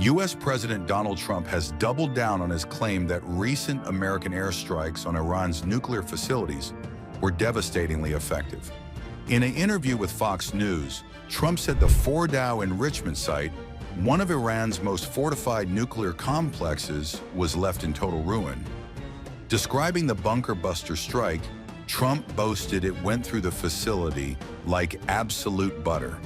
U.S. President Donald Trump has doubled down on his claim that recent American airstrikes on Iran's nuclear facilities were devastatingly effective. In an interview with Fox News, Trump said the Fordow enrichment site, one of Iran's most fortified nuclear complexes, was left in total ruin. Describing the bunker buster strike, Trump boasted it went through the facility like absolute butter,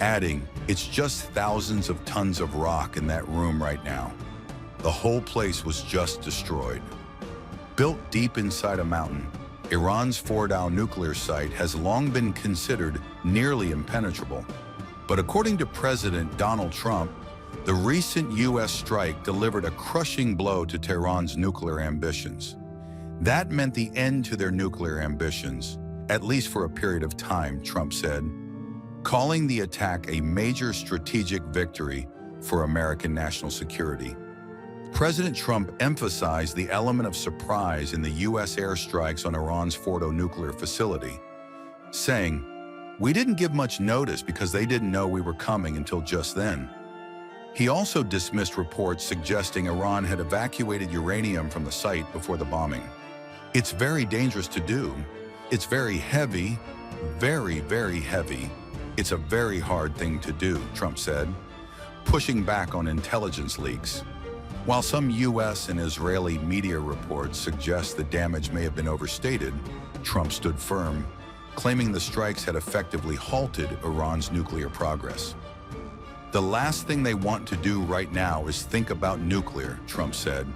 adding, "It's just thousands of tons of rock in that room right now. The whole place was just destroyed." Built deep inside a mountain, Iran's Fordow nuclear site has long been considered nearly impenetrable. But according to President Donald Trump, the recent U.S. strike delivered a crushing blow to Tehran's nuclear ambitions. That meant the end to their nuclear ambitions, at least for a period of time, Trump said, calling the attack a major strategic victory for American national security. President Trump emphasized the element of surprise in the U.S. airstrikes on Iran's Fordow nuclear facility, saying, "We didn't give much notice because they didn't know we were coming until just then." He also dismissed reports suggesting Iran had evacuated uranium from the site before the bombing. "It's very dangerous to do. It's very heavy, very, very heavy. It's a very hard thing to do," Trump said, pushing back on intelligence leaks. While some U.S. and Israeli media reports suggest the damage may have been overstated, Trump stood firm, claiming the strikes had effectively halted Iran's nuclear progress. "The last thing they want to do right now is think about nuclear," Trump said.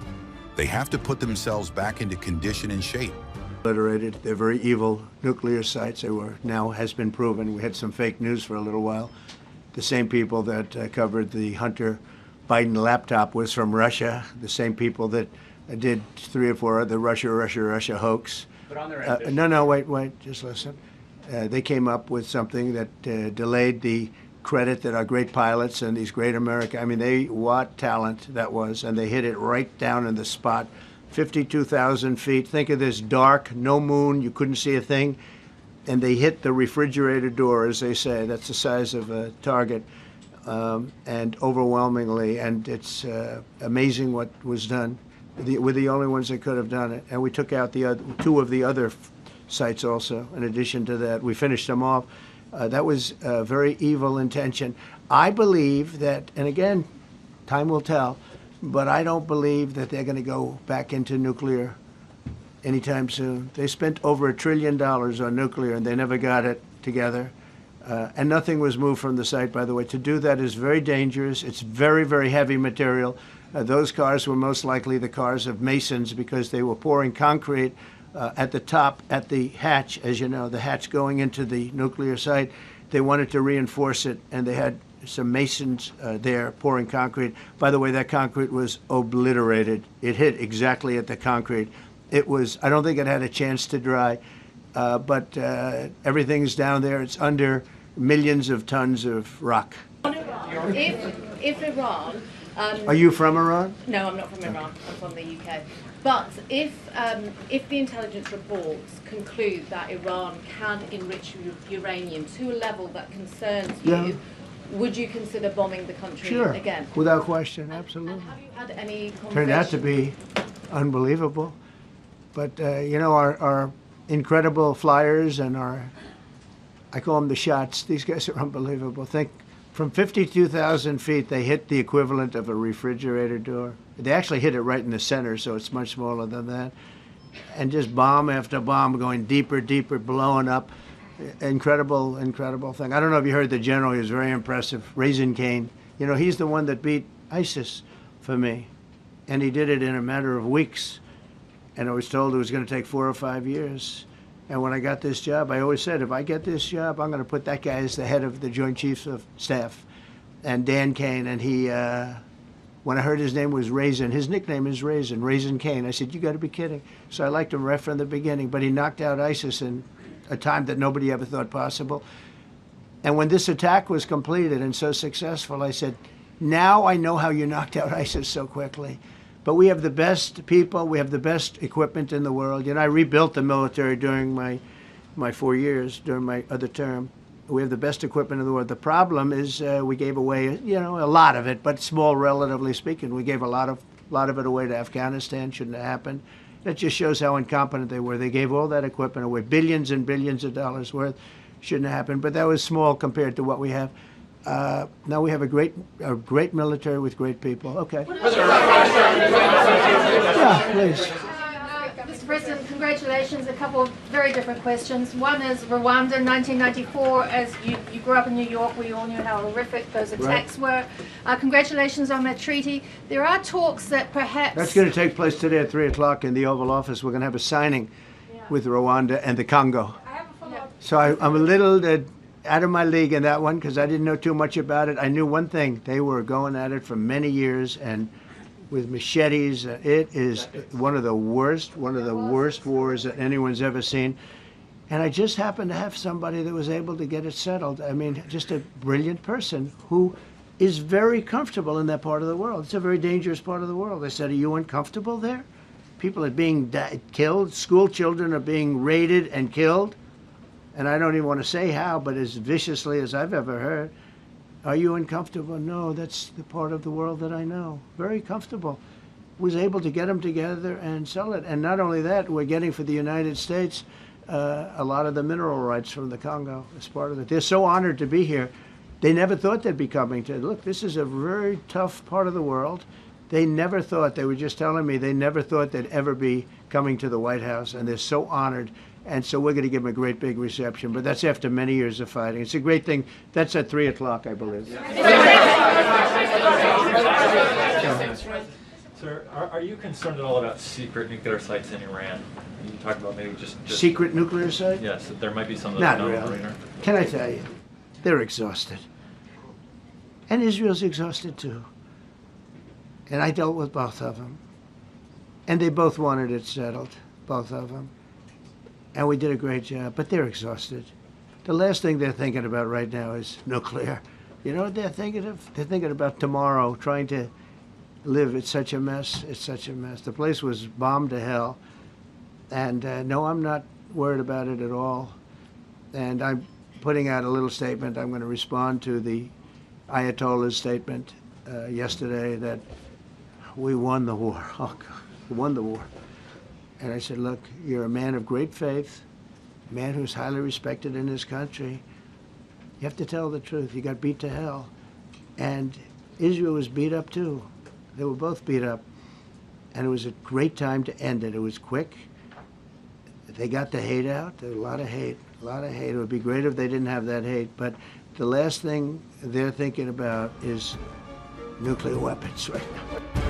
"They have to put themselves back into condition and shape." Obliterated. They're very evil nuclear sites. They were, now has been proven. We had some fake news for a little while. The same people that covered the Hunter Biden laptop was from Russia. The same people that did 3 or 4 other Russia hoax. But on their ambition. No, wait, just listen. They came up with something that delayed the credit that our great pilots and these great what talent that was, and they hit it right down in the spot. 52,000 feet. Think of this dark, no moon, you couldn't see a thing, and they hit the refrigerator door, as they say. That's the size of a target, and overwhelmingly, and it's amazing what was done. We're the only ones that could have done it, and we took out the 2 of the other sites also. In addition to that, we finished them off. That was a very evil intention. I believe that, and again, time will tell, but I don't believe that they're going to go back into nuclear anytime soon. They spent over $1 trillion on nuclear, and they never got it together. And nothing was moved from the site, by the way. To do that is very dangerous. It's very, very heavy material. Those cars were most likely the cars of masons because they were pouring concrete at the top, at the hatch, as you know, the hatch going into the nuclear site. They wanted to reinforce it, and they had some masons there pouring concrete. By the way, that concrete was obliterated. It hit exactly at the concrete. It was, I don't think it had a chance to dry, but everything's down there. It's under millions of tons of rock. If Iran... Are you from Iran? No, I'm not from Iran. I'm from the UK. But if the intelligence reports conclude that Iran can enrich uranium to a level that concerns you, would you consider bombing the country again? Without question, absolutely. And have you had any conversations? Turned out to be unbelievable. But, you know, our incredible flyers and I call them the shots, these guys are unbelievable. Think, from 52,000 feet, they hit the equivalent of a refrigerator door. They actually hit it right in the center, so it's much smaller than that. And just bomb after bomb, going deeper, blowing up. Incredible thing. I don't know if you heard the general, he was very impressive. Raisin Cane. You know, he's the one that beat ISIS for me. And he did it in a matter of weeks. And I was told it was going to take 4 or 5 years. And when I got this job, I always said, if I get this job, I'm going to put that guy as the head of the Joint Chiefs of Staff. And Dan Kane, and he, when I heard his name was Raisin, his nickname is Raisin Cane. I said, you got to be kidding. So I liked him right from the beginning. But he knocked out ISIS in a time that nobody ever thought possible. And when this attack was completed and so successful, I said, now I know how you knocked out ISIS so quickly. But we have the best people, we have the best equipment in the world. You know, I rebuilt the military during my 4 years, during my other term. We have the best equipment in the world. The problem is we gave away, a lot of it, but small, relatively speaking. We gave a lot of it away to Afghanistan. Shouldn't have happened. That just shows how incompetent they were. They gave all that equipment away, billions and billions of dollars worth. Shouldn't have happened, but that was small compared to what we have. Now we have a great military with great people. Okay. Yeah, please. Mr. President, congratulations. A couple of very different questions. One is Rwanda, 1994. As you grew up in New York, we all knew how horrific those attacks were. Congratulations on that treaty. There are talks that perhaps... That's going to take place today at 3 o'clock in the Oval Office. We're going to have a signing with Rwanda and the Congo. So I'm a little out of my league in that one because I didn't know too much about it. I knew one thing. They were going at it for many years and with machetes. It is one of the worst wars that anyone's ever seen. And I just happened to have somebody that was able to get it settled. I mean, just a brilliant person who is very comfortable in that part of the world. It's a very dangerous part of the world. I said, are you uncomfortable there? People are being killed. School children are being raided and killed. And I don't even want to say how, but as viciously as I've ever heard. Are you uncomfortable? No, that's the part of the world that I know. Very comfortable. Was able to get them together and sell it. And not only that, we're getting for the United States a lot of the mineral rights from the Congo as part of it. They're so honored to be here. They never thought they'd be coming to. Look, this is a very tough part of the world. They never thought, they were just telling me, they never thought they'd ever be coming to the White House. And they're so honored. And so we're going to give them a great big reception. But that's after many years of fighting. It's a great thing. That's at 3 o'clock, I believe. Sir, are you concerned at all about secret nuclear sites in Iran? You talk about maybe just secret nuclear site? Yes, there might be some of Not those really. Can I tell you? They're exhausted. And Israel's exhausted too. And I dealt with both of them. And they both wanted it settled, both of them. And we did a great job, but they're exhausted. The last thing they're thinking about right now is nuclear. You know what they're thinking of? They're thinking about tomorrow, trying to live. It's such a mess. It's such a mess. The place was bombed to hell. And no, I'm not worried about it at all. And I'm putting out a little statement. I'm going to respond to the Ayatollah's statement yesterday that we won the war. Oh, God, we won the war. And I said, look, you're a man of great faith, a man who's highly respected in his country. You have to tell the truth. You got beat to hell. And Israel was beat up too. They were both beat up. And it was a great time to end it. It was quick. They got the hate out. There was a lot of hate, a lot of hate. It would be great if they didn't have that hate. But the last thing they're thinking about is nuclear weapons right now.